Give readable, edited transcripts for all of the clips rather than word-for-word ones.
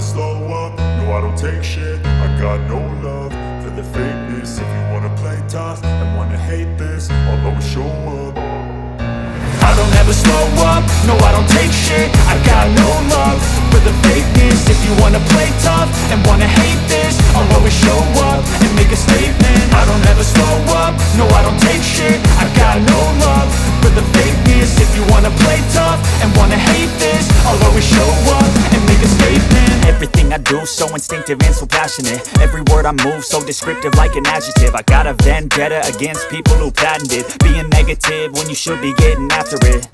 slow up, no I don't take shit. I got no love for the fakeness. If you wanna play tough and wanna hate this, I'll always show up. I don't ever slow up, no I don't take shit. I got no love for the fakeness. If you wanna play tough and wanna hate this, I'll always show up and make a statement. I don't ever slow up, no I don't take shit. I got no love for the fakeness. If you wanna play tough and wanna hate this, I'll always show up and make a statement. Everything I do so instinctive and so passionate. Every word I move so descriptive like an adjective. I got a vendetta against people who patented being negative when you should be getting after it.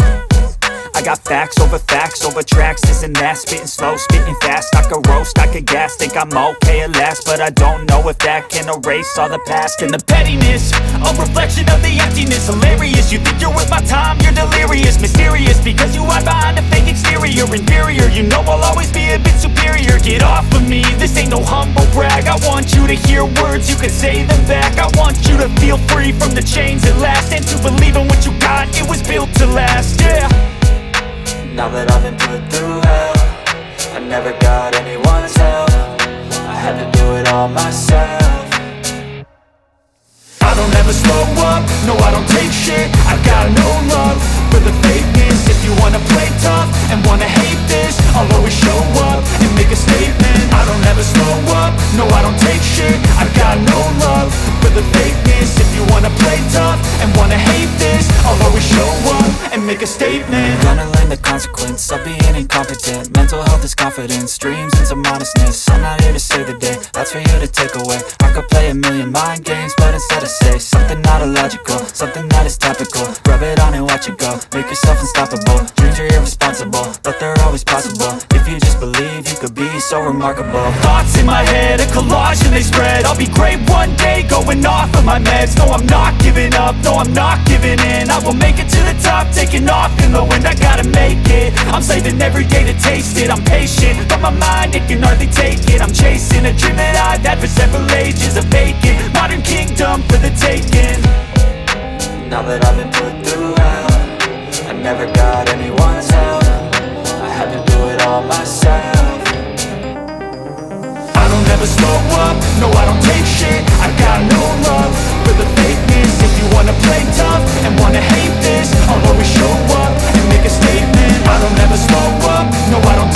I got facts over tracks, this and that. Spitting slow, spitting fast, I could roast, I could gas. Think I'm okay at last, but I don't know if that can erase all the past. And the pettiness, a reflection of the emptiness. Hilarious, you think you're worth my time, you're delirious. Mysterious, because you hide behind a fake exterior. Inferior, you know I'll always be a bit superior. Get off of me, this ain't no humble brag. I want you to hear words, you can say them back. I want you to feel free from the chains at last, and to believe in what you got, it was built to last, yeah. Now that I've been put through hell, I never got anyone's help. I had to do it all myself. I don't ever slow up, no I don't take shit. I got no love for the fakeness. If you wanna play tough and wanna hate this, I'll always show up and make a statement. I don't ever slow up, no I don't take shit. I got no love for the fakeness. If you wanna play tough and wanna hate this, I'll always show up and make a statement. Gonna learn the consequence of being incompetent. Mental health is confidence, dreams and some honestness. I'm not here to save the day, that's for you to take away. I could play a million mind games, but instead I say something not illogical, something that is topical. Rub it on and watch it go, make yourself unstoppable. Dreams are irresponsible, but they're always possible. If you just believe, you could be so remarkable. Thoughts in my head, a collage and they spread. I'll be great one day, going off of my meds. No, I'm not giving up, no, I'm not giving in. I will make it to the top, taking off in the wind. I gotta make it, I'm saving every day to taste it. I'm patient, but my mind, it can hardly take it. I'm chasing a dream that I've had for several ages. A vacant, modern kingdom for the taking. Now that I've been put through hell, I never got anyone's help. I had to do it all myself. I don't ever slow up, no I don't take shit. I got no love for the fakeness. If you wanna play tough and wanna hate this, I'll always show up and make a statement. I don't ever slow up, no I don't